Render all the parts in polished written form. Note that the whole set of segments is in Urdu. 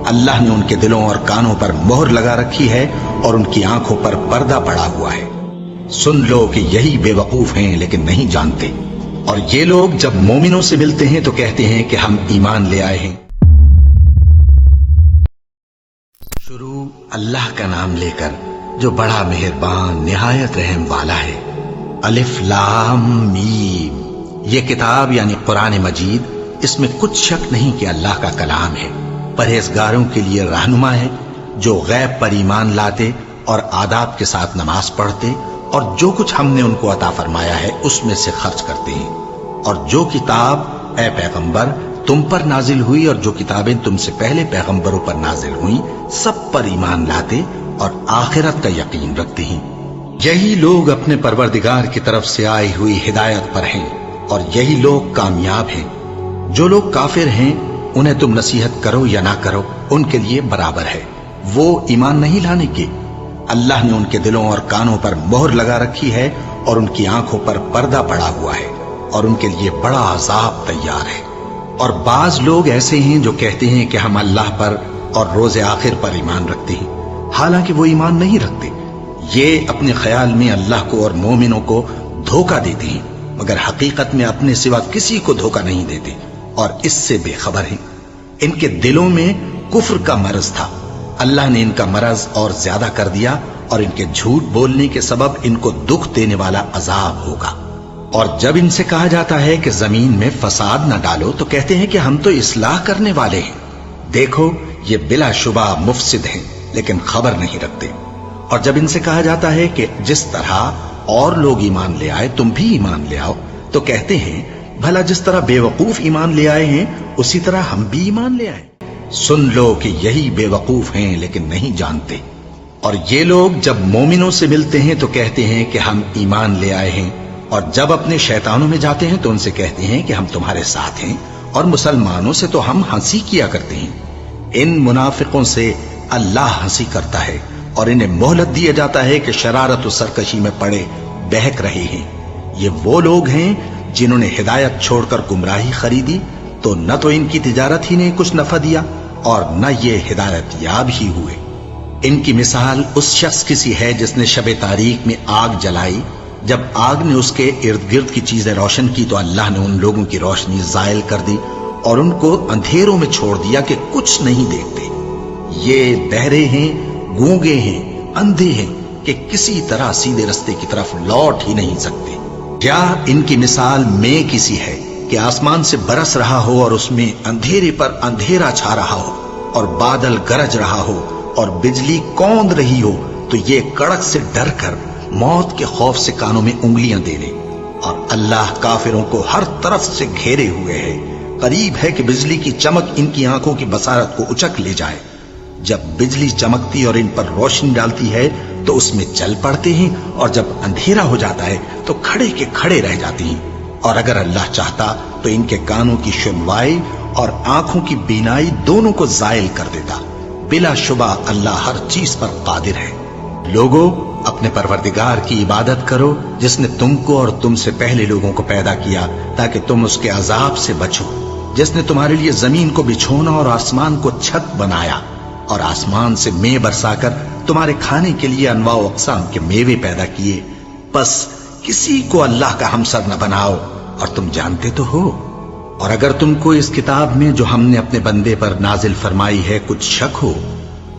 اللہ نے ان کے دلوں اور کانوں پر مہر لگا رکھی ہے اور ان کی آنکھوں پر پردہ پڑا ہوا ہے۔ سن لو کہ یہی بے وقوف ہیں لیکن نہیں جانتے، اور یہ لوگ جب مومنوں سے ملتے ہیں تو کہتے ہیں کہ ہم ایمان لے آئے ہیں۔ شروع اللہ کا نام لے کر جو بڑا مہربان نہایت رحم والا ہے۔ الف لام میم، یہ کتاب یعنی قرآن مجید، اس میں کچھ شک نہیں کہ اللہ کا کلام ہے، پرہیزگاروں کے لیے رہنما ہے، جو غیب پر ایمان لاتے اور آداب کے ساتھ نماز پڑھتے اور جو کچھ ہم نے ان کو عطا فرمایا ہے اس میں سے خرچ کرتے ہیں، اور جو کتاب اے پیغمبر تم پر نازل ہوئی اور جو کتابیں تم سے پہلے پیغمبروں پر نازل ہوئیں سب پر ایمان لاتے اور آخرت کا یقین رکھتے ہیں۔ یہی لوگ اپنے پروردگار کی طرف سے آئی ہوئی ہدایت پر ہیں اور یہی لوگ کامیاب ہیں۔ جو لوگ کافر ہیں انہیں تم نصیحت کرو یا نہ کرو ان کے لیے برابر ہے، وہ ایمان نہیں لانے کے۔ اللہ نے ان کے دلوں اور کانوں پر مہر لگا رکھی ہے اور ان کی آنکھوں پر پردہ پڑا ہوا ہے اور ان کے لیے بڑا عذاب تیار ہے۔ اور بعض لوگ ایسے ہیں جو کہتے ہیں کہ ہم اللہ پر اور روز آخر پر ایمان رکھتے ہیں، حالانکہ وہ ایمان نہیں رکھتے۔ یہ اپنے خیال میں اللہ کو اور مومنوں کو دھوکہ دیتے ہیں، مگر حقیقت میں اپنے سوا کسی کو دھوکہ نہیں دیتے اور اس سے بے خبر ہیں۔ ان کے دلوں میں کفر کا مرض تھا، اللہ نے ان کا مرض اور زیادہ کر دیا اور ان کے جھوٹ بولنے کے سبب ان کو دکھ دینے والا عذاب ہوگا۔ اور جب ان سے کہا جاتا ہے کہ زمین میں فساد نہ ڈالو تو کہتے ہیں کہ ہم تو اصلاح کرنے والے ہیں۔ دیکھو یہ بلا شبہ مفسد ہیں لیکن خبر نہیں رکھتے۔ اور جب ان سے کہا جاتا ہے کہ جس طرح اور لوگ ایمان لے آئے تم بھی ایمان لے آؤ تو کہتے ہیں بھلا جس طرح بے وقوف ایمان لے آئے ہیں اسی طرح ہم بھی ایمان لے آئے۔ سن لو کہ یہی بے وقوف ہیں لیکن نہیں جانتے۔ اور یہ لوگ جب مومنوں سے ملتے ہیں تو کہتے ہیں کہ ہم ایمان لے آئے ہیں، اور جب اپنے شیطانوں میں جاتے ہیں تو ان سے کہتے ہیں کہ ہم تمہارے ساتھ ہیں، اور مسلمانوں سے تو ہم ہنسی کیا کرتے ہیں۔ ان منافقوں سے اللہ ہنسی کرتا ہے اور انہیں مہلت دیا جاتا ہے کہ شرارت و سرکشی میں پڑے بہک رہے ہیں۔ یہ وہ لوگ ہیں جنہوں نے ہدایت چھوڑ کر گمراہی خریدی، تو نہ تو ان کی تجارت ہی نے کچھ نفع دیا اور نہ یہ ہدایت یاب ہی ہوئے۔ ان کی مثال اس شخص کی سی ہے جس نے شب تاریک میں آگ جلائی، جب آگ نے اس کے ارد گرد کی چیزیں روشن کی تو اللہ نے ان لوگوں کی روشنی زائل کر دی اور ان کو اندھیروں میں چھوڑ دیا کہ کچھ نہیں دیکھتے۔ یہ بہرے ہیں، گونگے ہیں، اندھے ہیں کہ کسی طرح سیدھے رستے کی طرف لوٹ ہی نہیں سکتے۔ کیا ان کی مثال میں کسی ہے کہ آسمان سے برس رہا ہو اور اس میں اندھیرے پر اندھیرا چھا رہا ہو اور بادل گرج رہا ہو اور بجلی کوند رہی ہو تو یہ کڑک سے ڈر کر موت کے خوف سے کانوں میں انگلیاں دے لے۔ اور اللہ کافروں کو ہر طرف سے گھیرے ہوئے ہے، قریب ہے کہ بجلی کی چمک ان کی آنکھوں کی بصارت کو اچک لے جائے۔ جب بجلی چمکتی اور ان پر روشنی ڈالتی ہے تو اس میں چل پڑتے ہیں، اور جب اندھیرا ہو جاتا ہے تو کھڑے کے کھڑے رہ جاتے ہیں۔ اور اگر اللہ چاہتا تو ان کے کانوں کی سنوائی اور آنکھوں کی بینائی دونوں کو زائل کر دیتا۔ بلا شبہ اللہ ہر چیز پر قادر ہے۔ لوگو اپنے پروردگار کی عبادت کرو جس نے تم کو اور تم سے پہلے لوگوں کو پیدا کیا تاکہ تم اس کے عذاب سے بچو، جس نے تمہارے لیے زمین کو بچھونا اور آسمان کو چھت بنایا، اور آسمان سے مے برسا کر تمہارے کھانے کے لیے انواع و اقسام کے میوے پیدا کیے۔ بس کسی کو اللہ کا ہمسر نہ بناؤ، اور تم جانتے تو ہو۔ اور اگر تم کو اس کتاب میں جو ہم نے اپنے بندے پر نازل فرمائی ہے کچھ شک ہو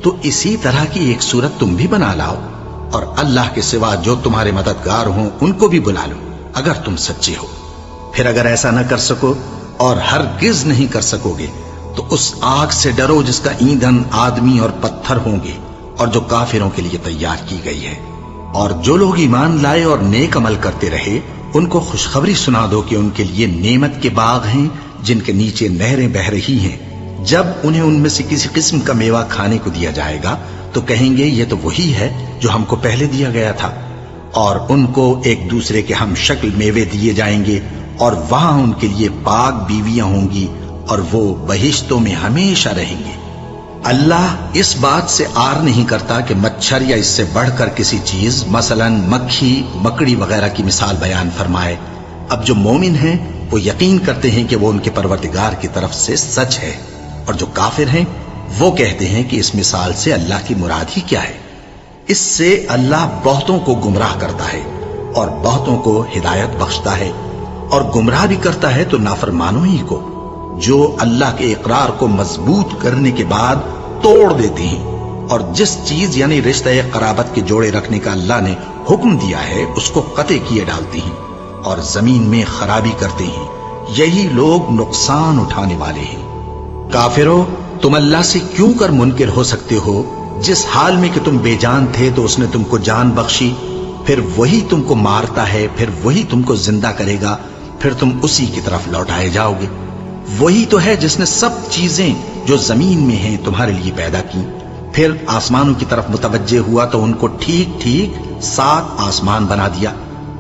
تو اسی طرح کی ایک صورت تم بھی بنا لاؤ، اور اللہ کے سوا جو تمہارے مددگار ہوں ان کو بھی بلا لو اگر تم سچے ہو۔ پھر اگر ایسا نہ کر سکو اور ہرگز نہیں کر سکو گے تو اس آگ سے ڈرو جس کا ایندھن آدمی اور پتھر ہوں گے اور جو کافروں کے لیے تیار کی گئی ہے۔ اور جو لوگ ایمان لائے اور نیک عمل کرتے رہے ان کو خوشخبری سنا دو کہ ان کے لیے نعمت کے باغ ہیں جن کے نیچے نہریں بہہ رہی ہیں۔ جب انہیں ان میں سے کسی قسم کا میوہ کھانے کو دیا جائے گا تو کہیں گے یہ تو وہی ہے جو ہم کو پہلے دیا گیا تھا، اور ان کو ایک دوسرے کے ہم شکل میوے دیے جائیں گے، اور وہاں ان کے لیے پاک بیویاں ہوں گی اور وہ بہشتوں میں ہمیشہ رہیں گے۔ اللہ اس بات سے آر نہیں کرتا کہ مچھر یا اس سے بڑھ کر کسی چیز مثلا مکھی، مکڑی وغیرہ کی مثال بیان فرمائے۔ اب جو مومن ہیں وہ یقین کرتے ہیں کہ وہ ان کے پروردگار کی طرف سے سچ ہے، اور جو کافر ہیں وہ کہتے ہیں کہ اس مثال سے اللہ کی مراد ہی کیا ہے؟ اس سے اللہ بہتوں کو گمراہ کرتا ہے اور بہتوں کو ہدایت بخشتا ہے، اور گمراہ بھی کرتا ہے تو نافرمانوں ہی کو، جو اللہ کے اقرار کو مضبوط کرنے کے بعد توڑ دیتے ہیں، اور جس چیز یعنی رشتہ قرابت کے جوڑے رکھنے کا اللہ نے حکم دیا ہے اس کو قطع کیے ڈالتے ہیں اور زمین میں خرابی کرتے ہیں۔ یہی لوگ نقصان اٹھانے والے ہیں۔ کافرو، تم اللہ سے کیوں کر منکر ہو سکتے ہو؟ جس حال میں کہ تم بے جان تھے تو اس نے تم کو جان بخشی، پھر وہی تم کو مارتا ہے، پھر وہی تم کو زندہ کرے گا، پھر تم اسی کی طرف لوٹائے جاؤ گے۔ وہی تو ہے جس نے سب چیزیں جو زمین میں ہیں تمہارے لیے پیدا کی، پھر آسمانوں کی طرف متوجہ ہوا تو ان کو ٹھیک ٹھیک 7 آسمان بنا دیا،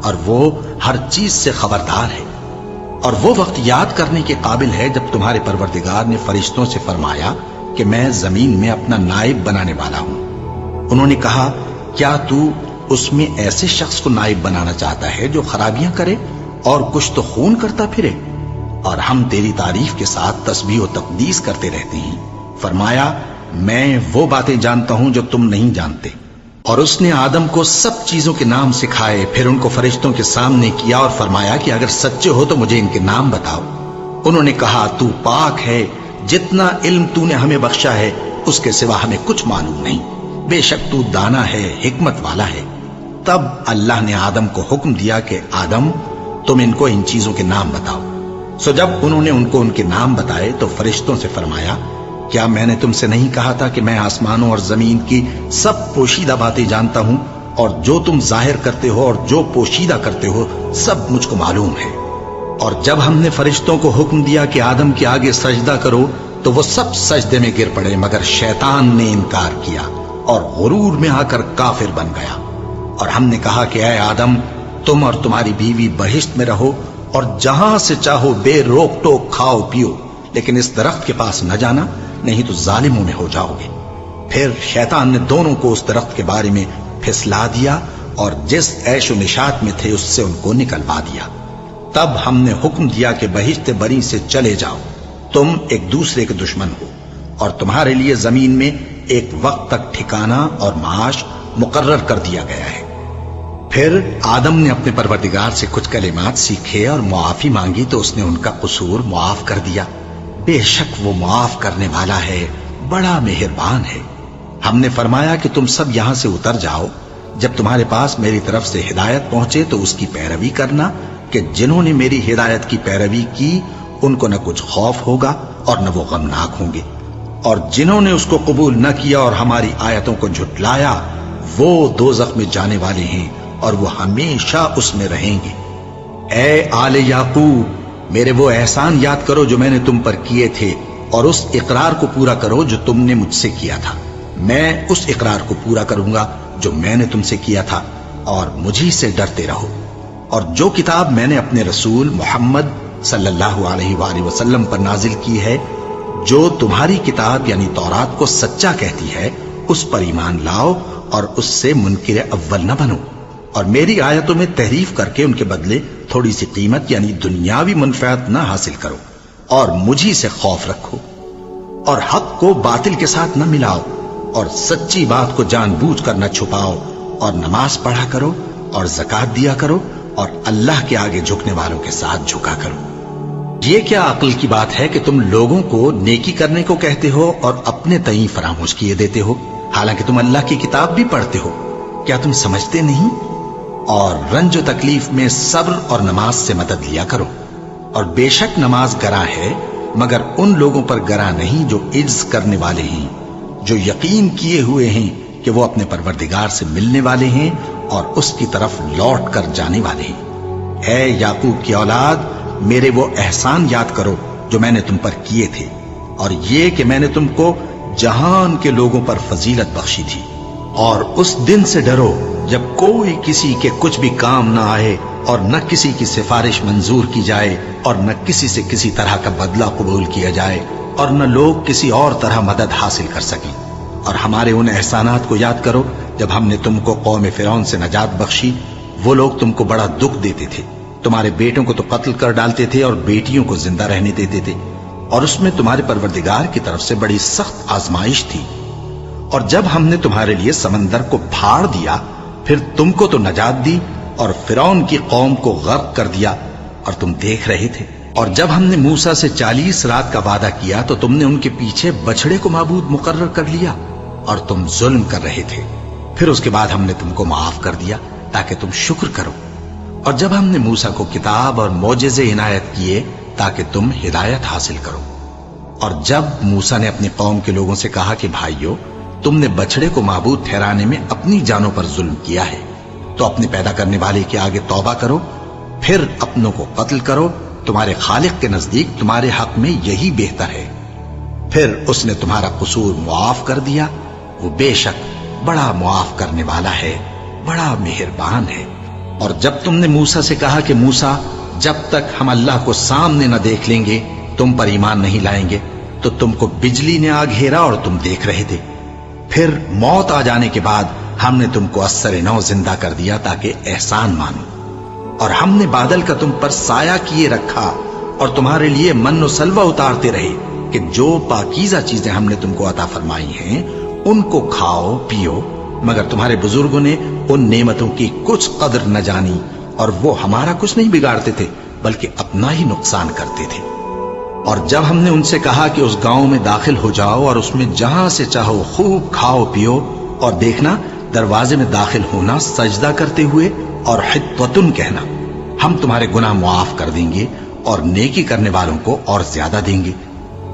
اور وہ ہر چیز سے خبردار ہے۔ اور وہ وقت یاد کرنے کے قابل ہے جب تمہارے پروردگار نے فرشتوں سے فرمایا کہ میں زمین میں اپنا نائب بنانے والا ہوں۔ انہوں نے کہا، کیا تو اس میں ایسے شخص کو نائب بنانا چاہتا ہے جو خرابیاں کرے اور کچھ تو خون کرتا پھرے؟ اور ہم تیری تعریف کے ساتھ تسبیح و تقدیس کرتے رہتے ہیں۔ فرمایا، میں وہ باتیں جانتا ہوں جو تم نہیں جانتے۔ اور اس نے آدم کو سب چیزوں کے نام سکھائے، پھر ان کو فرشتوں کے سامنے کیا اور فرمایا کہ اگر سچے ہو تو مجھے ان کے نام بتاؤ۔ انہوں نے کہا، تو پاک ہے، جتنا علم تو نے ہمیں بخشا ہے اس کے سوا ہمیں کچھ معلوم نہیں، بے شک تو دانا ہے، حکمت والا ہے۔ تب اللہ نے آدم کو حکم دیا کہ آدم، تم ان کو ان چیزوں کے نام بتاؤ۔ سو جب انہوں نے ان کو ان کے نام بتائے تو فرشتوں سے فرمایا، کیا میں نے تم سے نہیں کہا تھا کہ میں آسمانوں اور زمین کی سب پوشیدہ باتیں جانتا ہوں، اور جو تم ظاہر کرتے ہو اور جو پوشیدہ کرتے ہو سب مجھ کو معلوم ہے۔ اور جب ہم نے فرشتوں کو حکم دیا کہ آدم کے آگے سجدہ کرو تو وہ سب سجدے میں گر پڑے، مگر شیطان نے انکار کیا اور غرور میں آ کر کافر بن گیا۔ اور ہم نے کہا کہ اے آدم، تم اور تمہاری بیوی بہشت میں رہو اور جہاں سے چاہو بے روک ٹوک کھاؤ پیو، لیکن اس درخت کے پاس نہ جانا، نہیں تو ظالموں میں ہو جاؤ گے۔ پھر شیطان نے دونوں کو اس درخت کے بارے میں پھسلا دیا اور جس عیش و نشاط میں تھے اس سے ان کو نکلوا دیا۔ تب ہم نے حکم دیا کہ بہشت بری سے چلے جاؤ، تم ایک دوسرے کے دشمن ہو، اور تمہارے لیے زمین میں ایک وقت تک ٹھکانہ اور معاش مقرر کر دیا گیا ہے۔ پھر آدم نے اپنے پروردگار سے کچھ کلمات سیکھے اور معافی مانگی تو اس نے ان کا قصور معاف کر دیا۔ بے شک وہ معاف کرنے والا ہے، بڑا مہربان ہے۔ ہم نے فرمایا کہ تم سب یہاں سے اتر جاؤ، جب تمہارے پاس میری طرف سے ہدایت پہنچے تو اس کی پیروی کرنا، کہ جنہوں نے میری ہدایت کی پیروی کی ان کو نہ کچھ خوف ہوگا اور نہ وہ غمناک ہوں گے، اور جنہوں نے اس کو قبول نہ کیا اور ہماری آیتوں کو جھٹلایا وہ دوزخ میں جانے والے ہیں اور وہ ہمیشہ اس میں رہیں گے۔ اے آل یعقوب، میرے وہ احسان یاد کرو جو میں نے تم پر کیے تھے، اور اس اقرار کو پورا کرو جو تم نے مجھ سے کیا تھا۔ میں اس اقرار کو پورا کروں گا جو میں نے تم سے کیا تھا، اور مجھی سے ڈرتے رہو۔ اور جو کتاب میں نے اپنے رسول محمد صلی اللہ علیہ وآلہ وسلم پر نازل کی ہے، جو تمہاری کتاب یعنی تورات کو سچا کہتی ہے، اس پر ایمان لاؤ اور اس سے منکر اول نہ بنو، اور میری آیتوں میں تحریف کر کے ان کے بدلے تھوڑی سی قیمت یعنی دنیاوی منفعت نہ حاصل کرو، اور مجھی سے خوف رکھو، اور حق کو باطل کے ساتھ نہ ملاؤ، اور سچی بات کو جان بوجھ کر نہ چھپاؤ، اور نماز پڑھا کرو اور زکوٰۃ دیا کرو، اور اللہ کے آگے جھکنے والوں کے ساتھ جھکا کرو۔ یہ کیا عقل کی بات ہے کہ تم لوگوں کو نیکی کرنے کو کہتے ہو اور اپنے تئیں فراموش کیے دیتے ہو، حالانکہ تم اللہ کی کتاب بھی پڑھتے ہو؟ کیا تم سمجھتے نہیں؟ اور رنج و تکلیف میں صبر اور نماز سے مدد لیا کرو، اور بے شک نماز گراں ہے، مگر ان لوگوں پر گراں نہیں جو عجز کرنے والے ہیں، جو یقین کیے ہوئے ہیں کہ وہ اپنے پروردگار سے ملنے والے ہیں اور اس کی طرف لوٹ کر جانے والے ہیں۔ اے یعقوب کی اولاد، میرے وہ احسان یاد کرو جو میں نے تم پر کیے تھے، اور یہ کہ میں نے تم کو جہان کے لوگوں پر فضیلت بخشی تھی۔ اور اس دن سے ڈرو جب کوئی کسی کے کچھ بھی کام نہ آئے، اور نہ کسی کی سفارش منظور کی جائے، اور نہ کسی سے کسی طرح کا بدلہ قبول کیا جائے، اور نہ لوگ کسی اور طرح مدد حاصل کر سکیں۔ اور ہمارے ان احسانات کو یاد کرو جب ہم نے تم کو قوم فرعون سے نجات بخشی۔ وہ لوگ تم کو بڑا دکھ دیتے تھے، تمہارے بیٹوں کو تو قتل کر ڈالتے تھے اور بیٹیوں کو زندہ رہنے دیتے تھے، اور اس میں تمہارے پروردگار کی طرف سے بڑی سخت آزمائش تھی۔ اور جب ہم نے تمہارے لیے سمندر کو پھاڑ دیا، پھر تم کو تو نجات دی اور فرعون کی قوم کو غرق کر دیا، اور تم دیکھ رہے تھے۔ اور جب ہم نے موسیٰ سے 40 رات کا وعدہ کیا تو تم نے ان کے پیچھے بچڑے کو معبود مقرر کر لیا، اور تم ظلم کر رہے تھے۔ پھر اس کے بعد ہم نے تم کو معاف کر دیا تاکہ تم شکر کرو۔ اور جب ہم نے موسیٰ کو کتاب اور معجزے عنایت کیے تاکہ تم ہدایت حاصل کرو۔ اور جب موسیٰ نے اپنی قوم کے لوگوں سے کہا کہ بھائیو، تم نے بچڑے کو معبود ٹھہرانے میں اپنی جانوں پر ظلم کیا ہے، تو اپنے پیدا کرنے والے کے آگے توبہ کرو، پھر اپنوں کو قتل کرو، تمہارے خالق کے نزدیک تمہارے حق میں یہی بہتر ہے۔ پھر اس نے تمہارا قصور معاف کر دیا، وہ بے شک بڑا معاف کرنے والا ہے، بڑا مہربان ہے۔ اور جب تم نے موسیٰ سے کہا کہ موسیٰ، جب تک ہم اللہ کو سامنے نہ دیکھ لیں گے تم پر ایمان نہیں لائیں گے، تو تم کو بجلی نے آ گھیرا اور تم دیکھ رہے تھے۔ پھر موت آ جانے کے بعد ہم نے تم کو اثر نو زندہ کر دیا تاکہ احسان مانو۔ اور ہم نے بادل کا تم پر سایہ کیے رکھا اور تمہارے لیے من و سلوہ اتارتے رہے کہ جو پاکیزہ چیزیں ہم نے تم کو عطا فرمائی ہیں ان کو کھاؤ پیو، مگر تمہارے بزرگوں نے ان نعمتوں کی کچھ قدر نہ جانی، اور وہ ہمارا کچھ نہیں بگاڑتے تھے بلکہ اپنا ہی نقصان کرتے تھے۔ اور جب ہم نے ان سے کہا کہ اس گاؤں میں داخل ہو جاؤ اور اس میں جہاں سے چاہو خوب کھاؤ پیو، اور دیکھنا دروازے میں داخل ہونا سجدہ کرتے ہوئے اور حطوتن کہنا، ہم تمہارے گناہ معاف کر دیں گے اور نیکی کرنے والوں کو اور زیادہ دیں گے،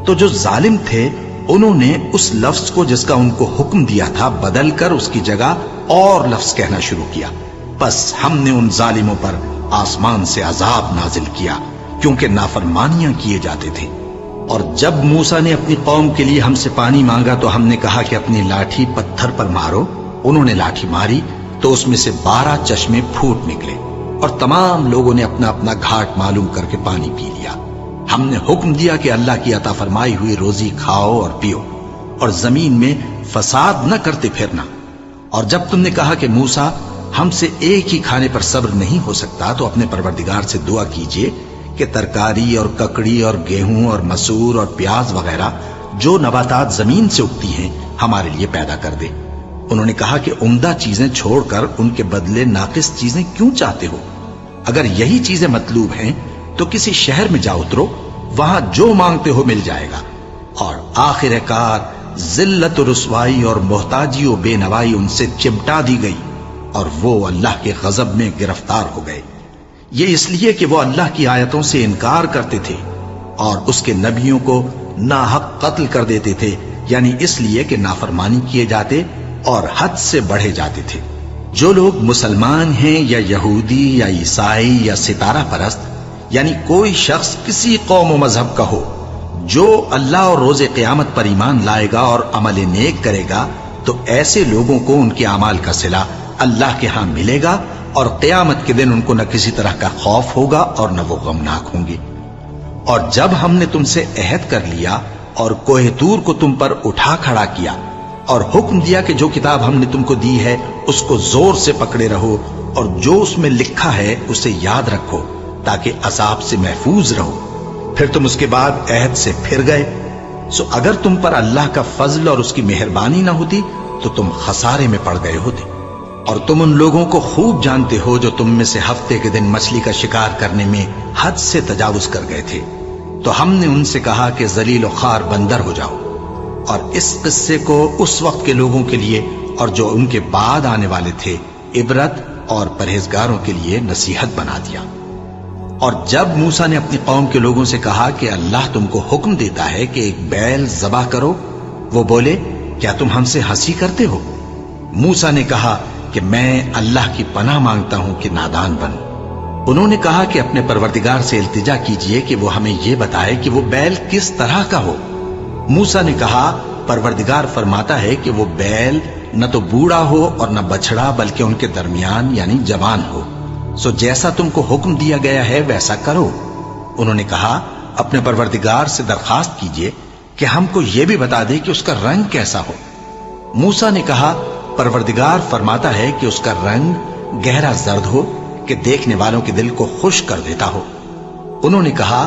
تو جو ظالم تھے انہوں نے اس لفظ کو جس کا ان کو حکم دیا تھا بدل کر اس کی جگہ اور لفظ کہنا شروع کیا، بس ہم نے ان ظالموں پر آسمان سے عذاب نازل کیا کیونکہ نافرمانیاں کیے جاتے تھے۔ اور جب موسیٰ نے اپنی قوم کے لیے ہم سے پانی مانگا تو ہم نے کہا کہ اپنی لاٹھی پتھر پر مارو، انہوں نے لاٹھی ماری تو اس میں سے 12 چشمے پھوٹ نکلے، اور تمام لوگوں نے اپنا اپنا گھاٹ معلوم کر کے پانی پی لیا۔ ہم نے حکم دیا کہ اللہ کی عطا فرمائی ہوئی روزی کھاؤ اور پیو، اور زمین میں فساد نہ کرتے پھرنا۔ اور جب تم نے کہا کہ موسیٰ، ہم سے ایک ہی کھانے پر صبر نہیں ہو سکتا، تو اپنے پروردگار سے دعا کیجئے کہ ترکاری اور ککڑی اور گیہوں اور مسور اور پیاز وغیرہ جو نباتات زمین سے اگتی ہیں ہمارے لیے پیدا کر دے۔ انہوں نے کہا کہ عمدہ چیزیں چھوڑ کر ان کے بدلے ناقص چیزیں کیوں چاہتے ہو؟ اگر یہی چیزیں مطلوب ہیں تو کسی شہر میں جا اترو، وہاں جو مانگتے ہو مل جائے گا۔ اور آخر کار ذلت و رسوائی اور محتاجی و بے نوائی ان سے چمٹا دی گئی، اور وہ اللہ کے غضب میں گرفتار ہو گئے۔ یہ اس لیے کہ وہ اللہ کی آیتوں سے انکار کرتے تھے اور اس کے نبیوں کو ناحق قتل کر دیتے تھے، یعنی اس لیے کہ نافرمانی کیے جاتے اور حد سے بڑھے جاتے تھے۔ جو لوگ مسلمان ہیں یا یہودی یا عیسائی یا ستارہ پرست، یعنی کوئی شخص کسی قوم و مذہب کا ہو، جو اللہ اور روز قیامت پر ایمان لائے گا اور عمل نیک کرے گا، تو ایسے لوگوں کو ان کے اعمال کا صلہ اللہ کے ہاں ملے گا، اور قیامت کے دن ان کو نہ کسی طرح کا خوف ہوگا اور نہ وہ غمناک ہوں گے۔ اور جب ہم نے تم سے عہد کر لیا اور کوہ طور کو تم پر اٹھا کھڑا کیا اور حکم دیا کہ جو کتاب ہم نے تم کو دی ہے اس کو زور سے پکڑے رہو، اور جو اس میں لکھا ہے اسے یاد رکھو تاکہ عذاب سے محفوظ رہو، پھر تم اس کے بعد عہد سے پھر گئے، سو اگر تم پر اللہ کا فضل اور اس کی مہربانی نہ ہوتی تو تم خسارے میں پڑ گئے ہوتے۔ اور تم ان لوگوں کو خوب جانتے ہو جو تم میں سے ہفتے کے دن مچھلی کا شکار کرنے میں حد سے تجاوز کر گئے تھے، تو ہم نے ان سے کہا کہ ذلیل و خوار بندر ہو جاؤ، اور اس قصے کو اس وقت کے لوگوں کے لیے اور جو ان کے بعد آنے والے تھے عبرت اور پرہیزگاروں کے لیے نصیحت بنا دیا۔ اور جب موسیٰ نے اپنی قوم کے لوگوں سے کہا کہ اللہ تم کو حکم دیتا ہے کہ ایک بیل ذبح کرو، وہ بولے کیا تم ہم سے ہنسی کرتے ہو؟ موسیٰ نے کہا کہ میں اللہ کی پناہ مانگتا ہوں کہ نادان بنوں۔ انہوں نے کہا کہ اپنے پروردگار سے التجا کیجئے کہ وہ ہمیں یہ بتائے کہ وہ بیل کس طرح کا ہو۔ موسیٰ نے کہا پروردگار فرماتا ہے کہ وہ بیل نہ تو بوڑھا ہو اور نہ بچڑا بلکہ ان کے درمیان یعنی جوان ہو، سو جیسا تم کو حکم دیا گیا ہے ویسا کرو۔ انہوں نے کہا اپنے پروردگار سے درخواست کیجئے کہ ہم کو یہ بھی بتا دے کہ اس کا رنگ کیسا ہو۔ موسیٰ نے کہا پروردگار فرماتا ہے کہ اس کا رنگ گہرا زرد ہو کہ دیکھنے والوں کے دل کو خوش کر دیتا ہو۔ انہوں نے کہا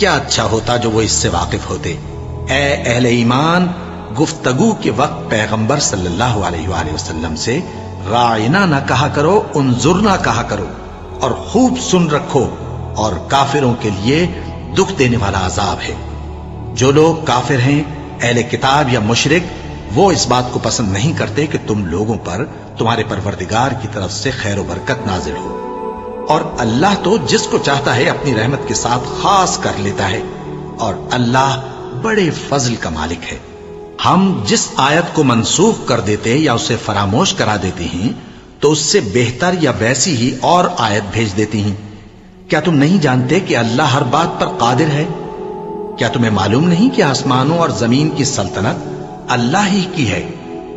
کیا اچھا ہوتا جو وہ اس سے واقف ہوتے۔ اے اہل ایمان، گفتگو کے وقت پیغمبر صلی اللہ علیہ وآلہ وسلم سے رائنا نہ کہا کرو، انظرنا کہا کرو، اور خوب سن رکھو، اور کافروں کے لیے دکھ دینے والا عذاب ہے۔ جو لوگ کافر ہیں، اہل کتاب یا مشرک، وہ اس بات کو پسند نہیں کرتے کہ تم لوگوں پر تمہارے پروردگار کی طرف سے خیر و برکت نازل ہو، اور اللہ تو جس کو چاہتا ہے اپنی رحمت کے ساتھ خاص کر لیتا ہے، اور اللہ بڑے فضل کا مالک ہے۔ ہم جس آیت کو منسوخ کر دیتے یا اسے فراموش کرا دیتے ہیں تو اس سے بہتر یا ویسی ہی اور آیت بھیج دیتی ہیں۔ کیا تم نہیں جانتے کہ اللہ ہر بات پر قادر ہے؟ کیا تمہیں معلوم نہیں کہ آسمانوں اور زمین کی سلطنت اللہ ہی کی ہے،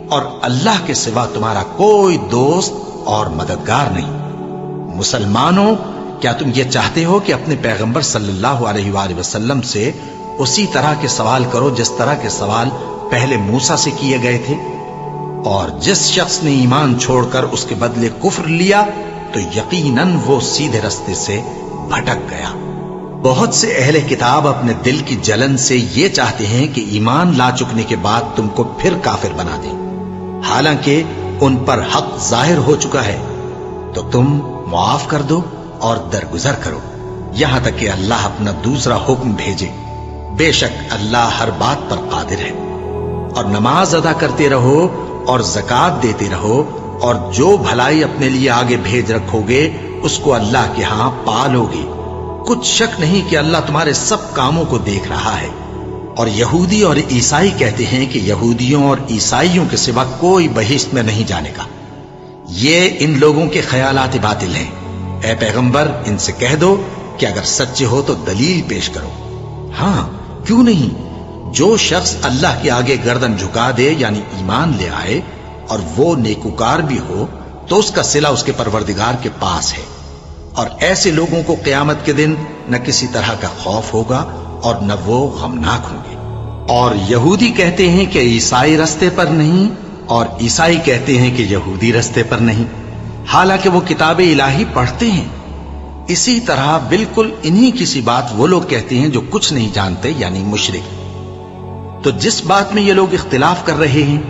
اور اللہ کے سوا تمہارا کوئی دوست اور مددگار نہیں؟ مسلمانوں، کیا تم یہ چاہتے ہو کہ اپنے پیغمبر صلی اللہ علیہ وآلہ وسلم سے اسی طرح کے سوال کرو جس طرح کے سوال پہلے موسیٰ سے کیے گئے تھے؟ اور جس شخص نے ایمان چھوڑ کر اس کے بدلے کفر لیا تو یقیناً وہ سیدھے رستے سے بھٹک گیا۔ بہت سے اہل کتاب اپنے دل کی جلن سے یہ چاہتے ہیں کہ ایمان لا چکنے کے بعد تم کو پھر کافر بنا دیں، حالانکہ ان پر حق ظاہر ہو چکا ہے۔ تو تم معاف کر دو اور درگزر کرو یہاں تک کہ اللہ اپنا دوسرا حکم بھیجے۔ بے شک اللہ ہر بات پر قادر ہے۔ اور نماز ادا کرتے رہو اور زکوٰۃ دیتے رہو، اور جو بھلائی اپنے لیے آگے بھیج رکھو گے اس کو اللہ کے ہاں پالو گے۔ کچھ شک نہیں کہ اللہ تمہارے سب کاموں کو دیکھ رہا ہے۔ اور یہودی اور عیسائی کہتے ہیں کہ یہودیوں اور عیسائیوں کے سوا کوئی بہشت میں نہیں جانے کا۔ یہ ان لوگوں کے خیالات باطل ہیں۔ اے پیغمبر، ان سے کہہ دو کہ اگر سچے ہو تو دلیل پیش کرو۔ ہاں، کیوں نہیں؟ جو شخص اللہ کے آگے گردن جھکا دے، یعنی ایمان لے آئے، اور وہ نیکوکار بھی ہو، تو اس کا صلہ اس کے پروردگار کے پاس ہے۔ اور ایسے لوگوں کو قیامت کے دن نہ کسی طرح کا خوف ہوگا اور نہ وہ غمناک ہوں گے۔ اور یہودی کہتے ہیں کہ عیسائی رستے پر نہیں، اور عیسائی کہتے ہیں کہ یہودی رستے پر نہیں، حالانکہ وہ کتاب الہی پڑھتے ہیں۔ اسی طرح بالکل انہی کسی بات وہ لوگ کہتے ہیں جو کچھ نہیں جانتے، یعنی مشرک۔ تو جس بات میں یہ لوگ اختلاف کر رہے ہیں،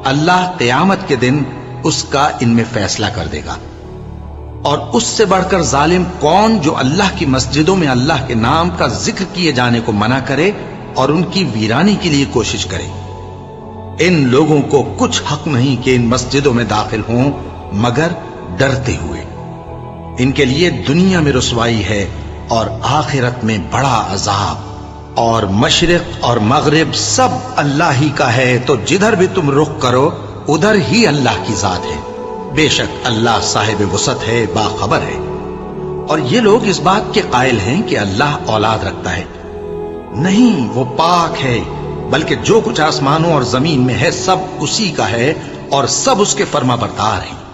اللہ قیامت کے دن اس کا ان میں فیصلہ کر دے گا۔ اور اس سے بڑھ کر ظالم کون جو اللہ کی مسجدوں میں اللہ کے نام کا ذکر کیے جانے کو منع کرے اور ان کی ویرانی کے لیے کوشش کرے؟ ان لوگوں کو کچھ حق نہیں کہ ان مسجدوں میں داخل ہوں مگر ڈرتے ہوئے۔ ان کے لیے دنیا میں رسوائی ہے اور آخرت میں بڑا عذاب۔ اور مشرق اور مغرب سب اللہ ہی کا ہے، تو جدھر بھی تم رخ کرو ادھر ہی اللہ کی ذات ہے۔ بے شک اللہ صاحب وسعت ہے، باخبر ہے۔ اور یہ لوگ اس بات کے قائل ہیں کہ اللہ اولاد رکھتا ہے۔ نہیں، وہ پاک ہے، بلکہ جو کچھ آسمانوں اور زمین میں ہے سب اسی کا ہے، اور سب اس کے فرما بردار ہیں۔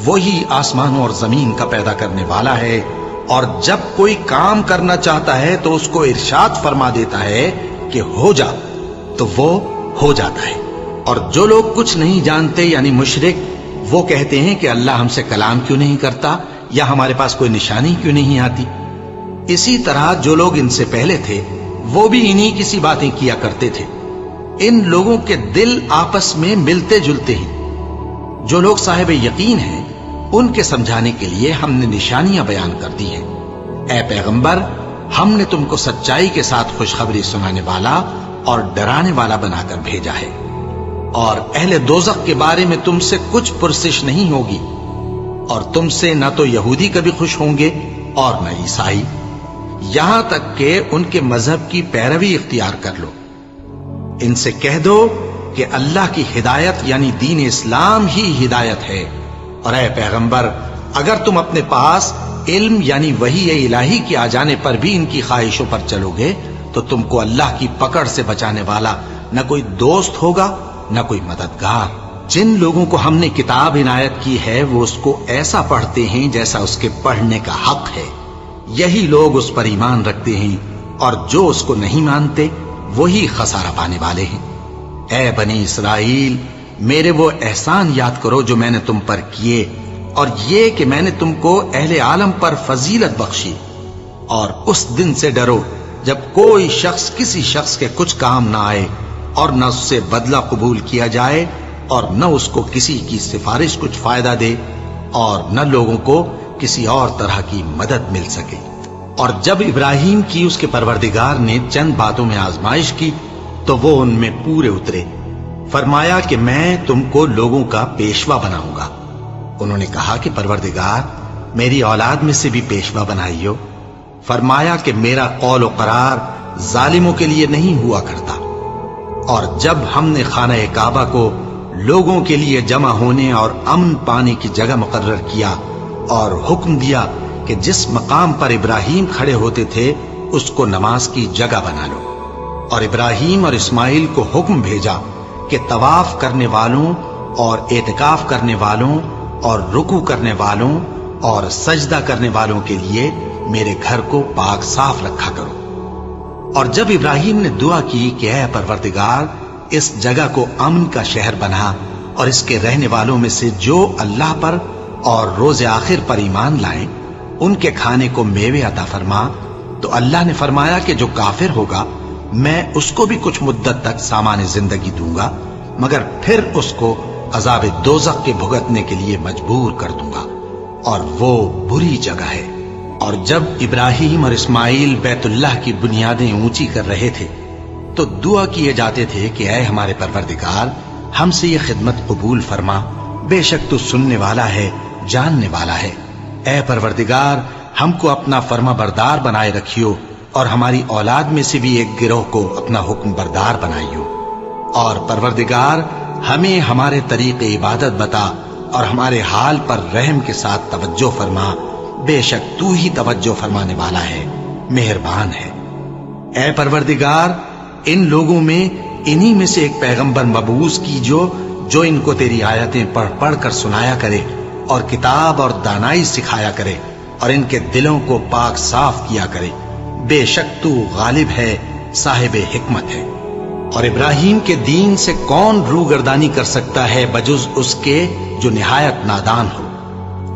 وہی آسمانوں اور زمین کا پیدا کرنے والا ہے، اور جب کوئی کام کرنا چاہتا ہے تو اس کو ارشاد فرما دیتا ہے کہ ہو جا، تو وہ ہو جاتا ہے۔ اور جو لوگ کچھ نہیں جانتے، یعنی مشرک، وہ کہتے ہیں کہ اللہ ہم سے کلام کیوں نہیں کرتا، یا ہمارے پاس کوئی نشانی کیوں نہیں آتی۔ اسی طرح جو لوگ ان سے پہلے تھے وہ بھی انہی کسی باتیں کیا کرتے تھے۔ ان لوگوں کے دل آپس میں ملتے جلتے ہیں۔ جو لوگ صاحب یقین ہیں ان کے سمجھانے کے لیے ہم نے نشانیاں بیان کر دی ہیں۔ اے پیغمبر، ہم نے تم کو سچائی کے ساتھ خوشخبری سنانے والا اور ڈرانے والا بنا کر بھیجا ہے۔ اور اہل دوزخ کے بارے میں تم سے کچھ پرسش نہیں ہوگی، اور تم سے نہ تو یہودی کبھی خوش ہوں گے اور نہ عیسائی، یہاں تک کہ ان کے مذہب کی پیروی اختیار کر لو۔ ان سے کہہ دو کہ اللہ کی ہدایت یعنی دین اسلام ہی ہدایت ہے۔ اور اے پیغمبر، اگر تم اپنے پاس علم یعنی وحی الہی کے آ جانے پر بھی ان کی خواہشوں پر چلو گے تو تم کو اللہ کی پکڑ سے بچانے والا نہ کوئی دوست ہوگا نہ کوئی مددگار۔ جن لوگوں کو ہم نے کتاب عنایت کی ہے وہ اس کو ایسا پڑھتے ہیں جیسا اس کے پڑھنے کا حق ہے، یہی لوگ اس پر ایمان رکھتے ہیں، اور جو اس کو نہیں مانتے وہی خسارہ پانے والے ہیں۔ اے بنی اسرائیل، میرے وہ احسان یاد کرو جو میں نے تم پر کیے، اور یہ کہ میں نے تم کو اہل عالم پر فضیلت بخشی۔ اور اس دن سے ڈرو جب کوئی شخص کسی شخص کے کچھ کام نہ آئے اور نہ اس سے بدلہ قبول کیا جائے اور نہ اس کو کسی کی سفارش کچھ فائدہ دے اور نہ لوگوں کو کسی اور طرح کی مدد مل سکے۔ اور جب ابراہیم کی اس کے پروردگار نے چند باتوں میں آزمائش کی تو وہ ان میں پورے اترے۔ فرمایا کہ میں تم کو لوگوں کا پیشوا بناؤں گا۔ انہوں نے کہا کہ پروردگار میری اولاد میں سے بھی پیشوا بنائیو۔ فرمایا کہ میرا قول و قرار ظالموں کے لیے نہیں ہوا کرتا۔ اور جب ہم نے خانہ کعبہ کو لوگوں کے لیے جمع ہونے اور امن پانے کی جگہ مقرر کیا اور حکم دیا کہ جس مقام پر ابراہیم کھڑے ہوتے تھے اس کو نماز کی جگہ بنا لو، اور ابراہیم اور اسماعیل کو حکم بھیجا کہ طواف کرنے والوں اور اعتکاف کرنے والوں اور رکوع کرنے والوں اور سجدہ کرنے والوں کے لیے میرے گھر کو پاک صاف رکھا کرو۔ اور جب ابراہیم نے دعا کی کہ اے پروردگار اس جگہ کو امن کا شہر بنا اور اس کے رہنے والوں میں سے جو اللہ پر اور روز آخر پر ایمان لائیں ان کے کھانے کو میوے عطا فرما، تو اللہ نے فرمایا کہ جو کافر ہوگا میں اس کو بھی کچھ مدت تک سامان زندگی دوں گا، مگر پھر اس کو عذاب دوزخ کے بھگتنے کے لیے مجبور کر دوں گا، اور وہ بری جگہ ہے۔ اور جب ابراہیم اور اسماعیل بیت اللہ کی بنیادیں اونچی کر رہے تھے تو دعا کیے جاتے تھے کہ اے ہمارے پروردگار ہم سے یہ خدمت قبول فرما، بے شک تو سننے والا ہے، جاننے والا ہے۔ اے پروردگار ہم کو اپنا فرما بردار بنائے رکھیو اور ہماری اولاد میں سے بھی ایک گروہ کو اپنا حکم بردار بنائیو، اور پروردگار ہمیں ہمارے طریق عبادت بتا اور ہمارے حال پر رحم کے ساتھ توجہ فرما، بے شک تو ہی توجہ فرمانے والا ہے، مہربان ہے۔ اے پروردگار ان لوگوں میں انہی میں سے ایک پیغمبر مبعوث کیجو جو ان کو تیری آیتیں پڑھ پڑھ کر سنایا کرے اور کتاب اور دانائی سکھایا کرے اور ان کے دلوں کو پاک صاف کیا کرے، بے شک تو غالب ہے، صاحب حکمت ہے۔ اور ابراہیم کے دین سے کون روگردانی کر سکتا ہے بجز اس کے جو نہایت نادان ہو،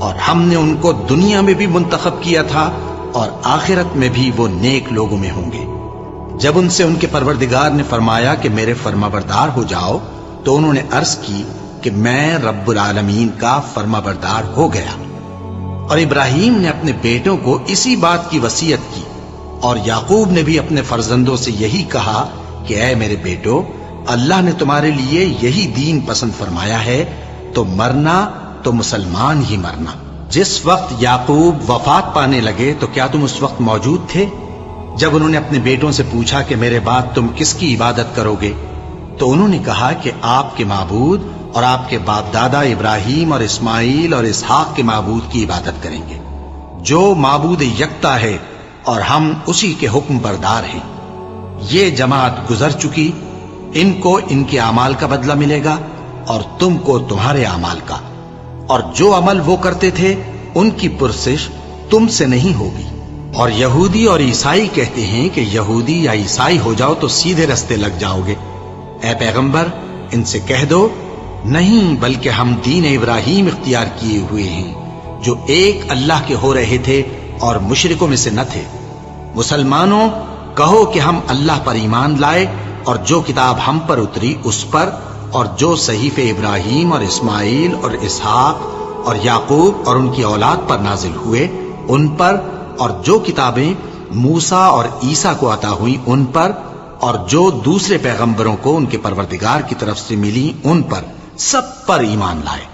اور ہم نے ان کو دنیا میں بھی منتخب کیا تھا اور آخرت میں بھی وہ نیک لوگوں میں ہوں گے۔ جب ان سے ان کے پروردگار نے فرمایا کہ میرے فرما بردار ہو جاؤ تو انہوں نے عرض کی کہ میں رب العالمین کا فرما بردار ہو گیا۔ اور ابراہیم نے اپنے بیٹوں کو اسی بات کی وصیت کی، اور یعقوب نے بھی اپنے فرزندوں سے یہی کہا کہ اے میرے بیٹو، اللہ نے تمہارے لیے یہی دین پسند فرمایا ہے، تو مرنا تو مسلمان ہی مرنا۔ جس وقت یعقوب وفات پانے لگے تو کیا تم اس وقت موجود تھے جب انہوں نے اپنے بیٹوں سے پوچھا کہ میرے بعد تم کس کی عبادت کرو گے؟ تو انہوں نے کہا کہ آپ کے معبود اور آپ کے باپ دادا ابراہیم اور اسماعیل اور اسحاق کے معبود کی عبادت کریں گے، جو معبود یکتا ہے اور ہم اسی کے حکم بردار ہیں۔ یہ جماعت گزر چکی، ان کو ان کے اعمال کا بدلہ ملے گا اور تم کو تمہارے اعمال کا، اور جو عمل وہ کرتے تھے ان کی پرسش تم سے نہیں ہوگی۔ اور یہودی اور عیسائی کہتے ہیں کہ یہودی یا عیسائی ہو جاؤ تو سیدھے رستے لگ جاؤ گے۔ اے پیغمبر ان سے کہہ دو نہیں، بلکہ ہم دین ابراہیم اختیار کیے ہوئے ہیں جو ایک اللہ کے ہو رہے تھے اور مشرکوں میں سے نہ تھے۔ مسلمانوں کہو کہ ہم اللہ پر ایمان لائے اور جو کتاب ہم پر اتری اس پر، اور جو صحیفے ابراہیم اور اسماعیل اور اسحاق اور یعقوب اور ان کی اولاد پر نازل ہوئے ان پر، اور جو کتابیں موسیٰ اور عیسیٰ کو عطا ہوئیں ان پر، اور جو دوسرے پیغمبروں کو ان کے پروردگار کی طرف سے ملی ان پر، سب پر ایمان لائے۔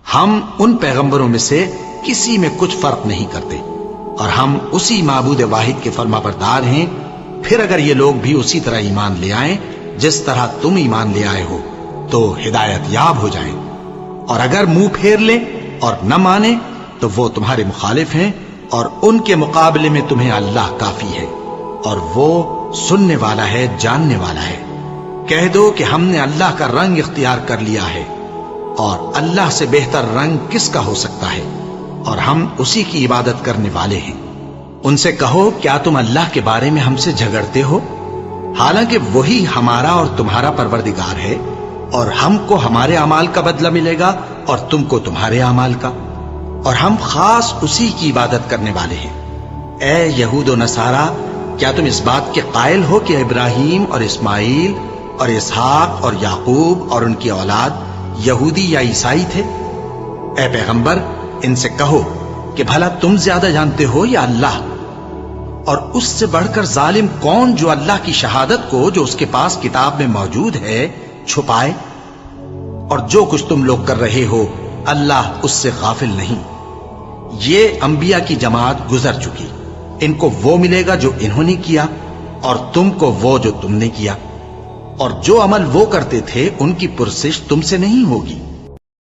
ہم ان پیغمبروں میں سے کسی میں کچھ فرق نہیں کرتے، اور ہم اسی معبود واحد کے فرما بردار ہیں۔ پھر اگر یہ لوگ بھی اسی طرح ایمان لے آئیں جس طرح تم ایمان لے آئے ہو تو ہدایت یاب ہو جائیں، اور اگر منہ پھیر لیں اور نہ مانے تو وہ تمہارے مخالف ہیں، اور ان کے مقابلے میں تمہیں اللہ کافی ہے، اور وہ سننے والا ہے، جاننے والا ہے۔ کہہ دو کہ ہم نے اللہ کا رنگ اختیار کر لیا ہے، اور اللہ سے بہتر رنگ کس کا ہو سکتا ہے، اور ہم اسی کی عبادت کرنے والے ہیں۔ ان سے کہو کیا تم اللہ کے بارے میں ہم سے جھگڑتے ہو، حالانکہ وہی ہمارا اور تمہارا پروردگار ہے، اور ہم کو ہمارے اعمال کا بدلہ ملے گا اور تم کو تمہارے اعمال کا، اور ہم خاص اسی کی عبادت کرنے والے ہیں۔ اے یہود و نصارا، کیا تم اس بات کے قائل ہو کہ ابراہیم اور اسماعیل اور اسحاق اور یعقوب اور ان کی اولاد یہودی یا عیسائی تھے؟ اے پیغمبر ان سے کہو کہ بھلا تم زیادہ جانتے ہو یا اللہ؟ اور اس سے بڑھ کر ظالم کون جو اللہ کی شہادت کو جو اس کے پاس کتاب میں موجود ہے چھپائے؟ اور جو کچھ تم لوگ کر رہے ہو اللہ اس سے غافل نہیں۔ یہ انبیاء کی جماعت گزر چکی، ان کو وہ ملے گا جو انہوں نے کیا اور تم کو وہ جو تم نے کیا، اور جو عمل وہ کرتے تھے ان کی پرسش تم سے نہیں ہوگی۔